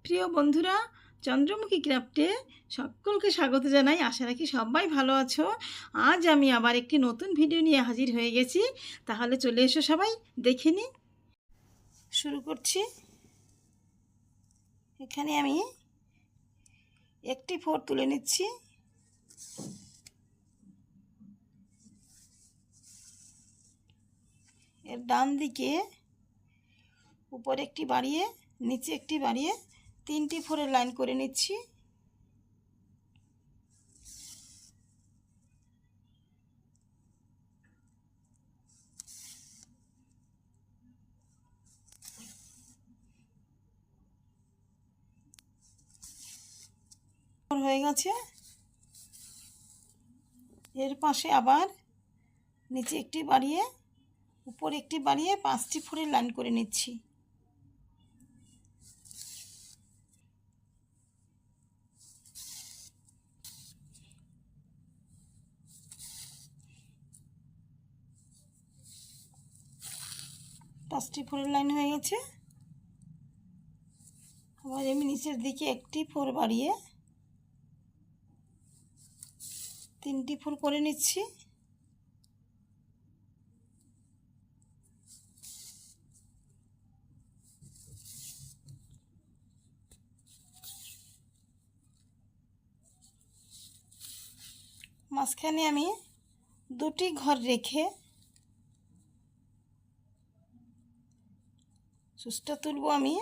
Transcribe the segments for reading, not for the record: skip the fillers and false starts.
প্রিয় বন্ধুরা, চন্দ্রমুখী ক্রাফটে সকলকে স্বাগত জানাই। আশা রাখি সবাই ভালো আছো। আজ আমি আবার একটি নতুন ভিডিও নিয়ে হাজির হয়ে গেছি। তাহলে চলে এসো, সবাই দেখে নিই। শুরু করছি। এখানে আমি একটি ফোর তুলে নিচ্ছি। এর ডান দিকে উপরে একটি বাড়িয়ে, নিচে একটি বাড়িয়ে 3টি ফোরের লাইন করে নিচ্ছি। হয়ে গেছে। এর পাশে আবার নিচে একটি বাড়িয়ে, উপরে একটি বাড়িয়ে 5টি ফোরের লাইন করে নিচ্ছি। পাঁচটি ফোরের লাইন হয়ে গেছে। আবার আমি নিচের দিকে একটি ফোর বাড়িয়ে 3টি ফোর করে নিচ্ছি। মাঝখানে আমি 2টি ঘর রেখে সুচটা তুলব। আমি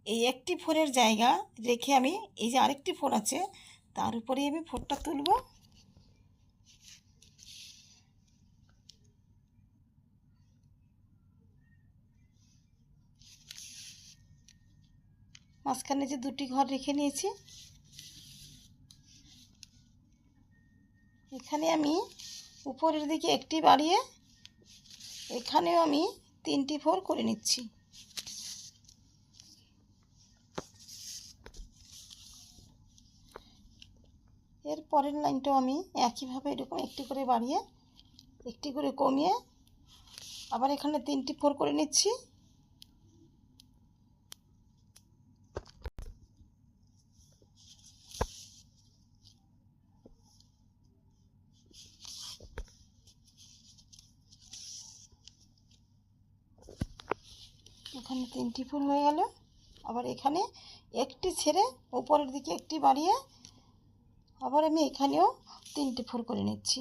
এই একটি ফোরের জায়গা রেখে আমি এই যে আরেকটি ফোর আছে তার উপরে আমি ফোরটা তুলব। মাঝখানে যে 2টি ঘর রেখে নিয়েছি, এখানে আমি উপরের দিকে একটি বাড়িয়ে এখানেও আমি 3টি ফোর করে নিচ্ছি। এর পরের লাইনটাও আমি একইভাবে এরকম একটি করে বাড়িয়ে একটি করে কমিয়ে আবার এখানে 3টি ফোর করে নিচ্ছি। এখানে 3টি ফোর হয়ে গেল। আবার এখানে একটি ছেড়ে উপরের দিকে একটি বাড়িয়ে আবার আমি এখানেও 3টি ফোর করে নিচ্ছি।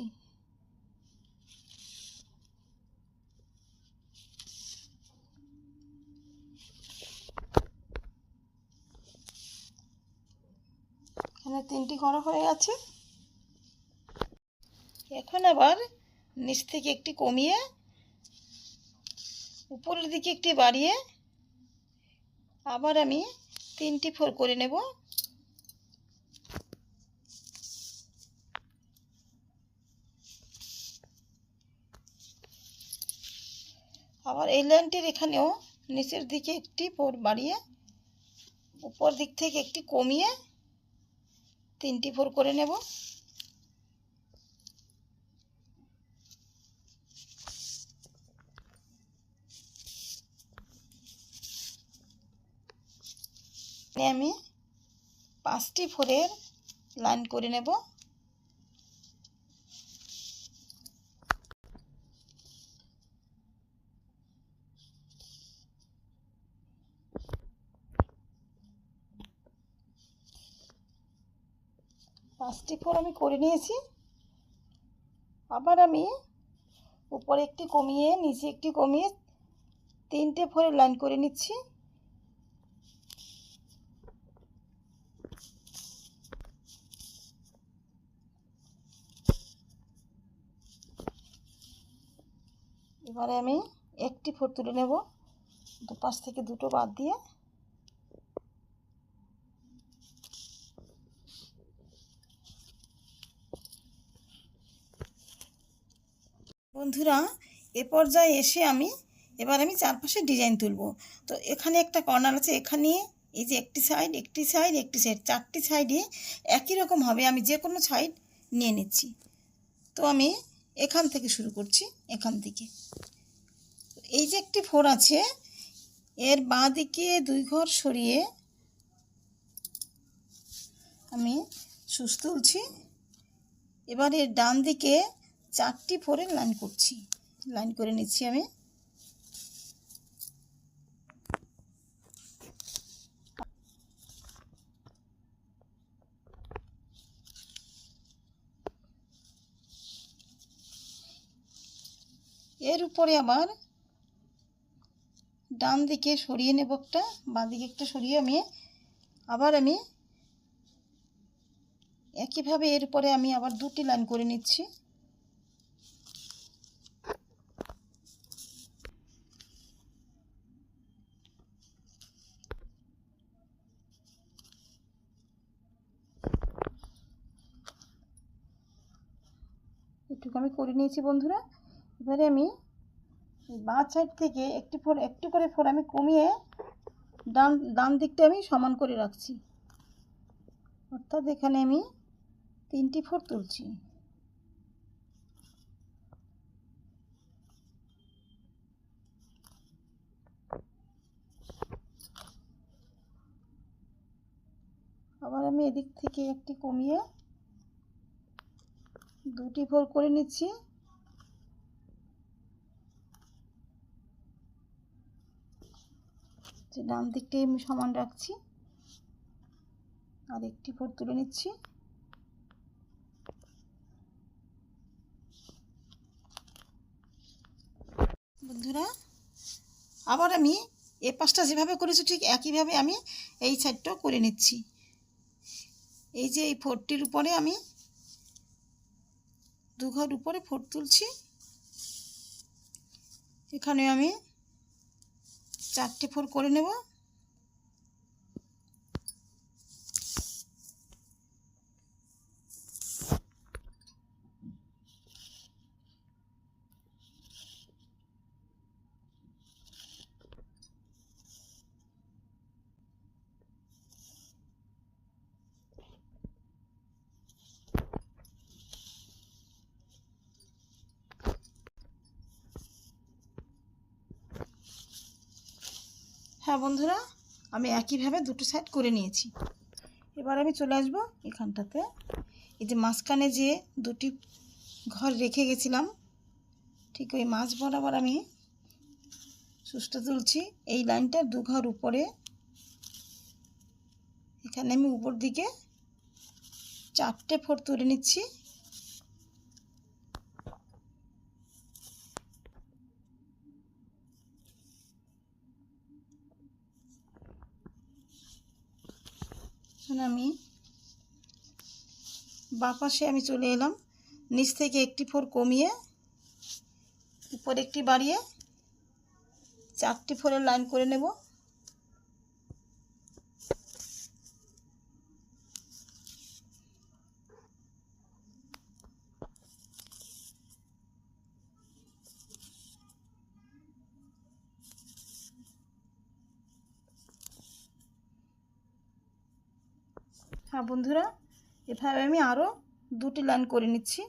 এখানে 3টি ঘর হয়ে গেছে। এখন আবার নিচ থেকে একটি কমিয়ে উপরের দিকে একটি বাড়িয়ে আবার আমি 3টি ফোর করে নেব। আবার এই লাইনটির এখানেও নিচের দিকে একটি ফোর বাড়িয়ে উপর দিক থেকে একটি কমিয়ে 3টি ফোর করে নেব। আমি 5টি ফোরের লাইন করে নেব। পাঁচটি ফোর আমি করে নিয়েছি। আবার আমি উপরে একটি কমিয়ে নিচে একটি কমিয়ে 3টে ফোরের লাইন করে নিচ্ছি। এবারে আমি একটি ফোর তুলে নেব, দুপাশ থেকে 2টো বাদ দিয়ে। বন্ধুরা, এ পর্যায়ে এসে এবার আমি চারপাশে ডিজাইন তুলব। তো এখানে একটা কর্নার আছে, এখানে এই যে একটি সাইড একটি সাইড একটি সাইড 4টি সাইডে একই রকম হবে। আমি যে কোনো সাইড নিয়ে নিচ্ছি। তো আমি এখান থেকে শুরু করছি। এখান থেকে এই যে একটি ফোর আছে, এর বাঁ দিকে 2 ঘর সরিয়ে আমি সুচ তুলছি। এবার এর ডান দিকে 4টি ফোরের লাইন করছি, লাইন করে নিচ্ছি আমি। এর উপরে আবার ডান দিকে সরিয়ে নেব একটা, বাঁ দিকে একটা সরিয়ে আমি একইভাবে এর উপরে আমি আবার 2টি লাইন করে নিচ্ছি। এটুকু আমি করে নিয়েছি বন্ধুরা। এবারে আমি বাঁ সাইড থেকে একটু করে ফোর আমি কমিয়ে ডান দিকটা আমি সমান করে রাখছি, অর্থাৎ এখানে আমি 3টি ফোর তুলছি। আবার আমি এদিক থেকে একটি কমিয়ে 2টি ফোর করে নিচ্ছি। যে ডান দিকটাই আমি সমান রাখছি, আর একটি ফোর তুলে নিচ্ছি। বন্ধুরা, আবার আমি এ পাশটা যেভাবে করেছি ঠিক একইভাবে আমি এই সাইডটাও করে নিচ্ছি। এই যে এই ফোরটির উপরে আমি 2 ঘর উপরে ফোর তুলছি। এখানে আমি 4টে ফোর করে নেব। হ্যাঁ বন্ধুরা, আমি একইভাবে 2টো সাইড করে নিয়েছি। এবার আমি চলে আসব এখানটাতে। এই যে মাঝখানে যে 2টি ঘর রেখে গেছিলাম, ঠিক ওই মাঝ বরাবর আমি সুচটা তুলছি। এই লাইনটার 2 ঘর উপরে এখানে আমি উপর দিকে 4টে ফোর তুলে নিচ্ছি। আমি বাঁ পাশে আমি চলে এলাম, নিচ থেকে একটি ফোর কমিয়ে উপর একটি বাড়িয়ে 4টি ফোরের লাইন করে নেব। হ্যাঁ বন্ধুরা, এভাবে আমি আরও 2টি লাইন করে নিচ্ছি।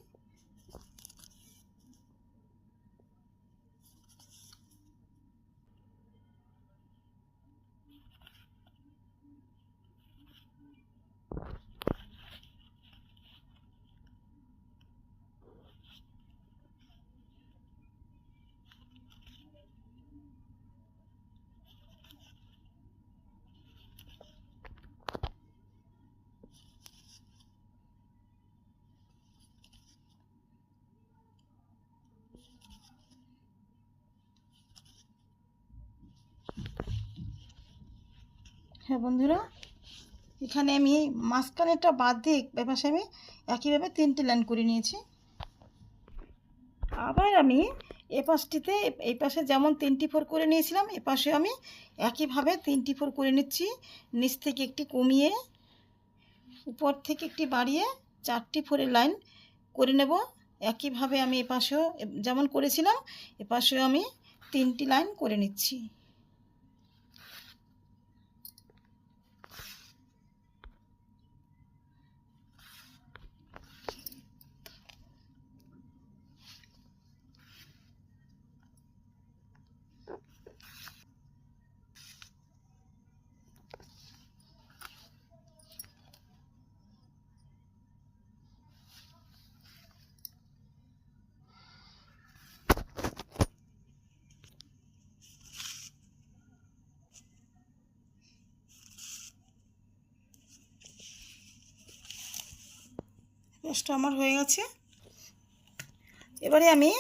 হ্যাঁ বন্ধুরা, এখানে আমি মাঝখানেরটা বাদ দিয়ে এপাশে আমি একইভাবে 3টে লাইন করে নিয়েছি। আবার আমি এপাশটিতে এই পাশে যেমন 3টি ফোর করে নিয়েছিলাম, এপাশে আমি একইভাবে 3টি ফোর করে নিচ্ছি। নিচ থেকে একটি কমিয়ে উপর থেকে একটি বাড়িয়ে 4টি ফোরের লাইন করে নেব। একইভাবে আমি এপাশেও যেমন করেছিলাম এপাশেও আমি 3টি লাইন করে নিচ্ছি। ব্লাউজটা আমার হয়ে গেছে। এবারে আমি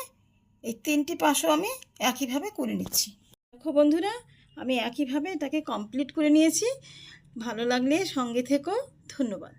এই 3টি পাশও আমি একইভাবে করে নিচ্ছি। দেখো বন্ধুরা, আমি একইভাবে এটাকে কমপ্লিট করে নিয়েছি। ভালো লাগলে সঙ্গে থেকো। ধন্যবাদ।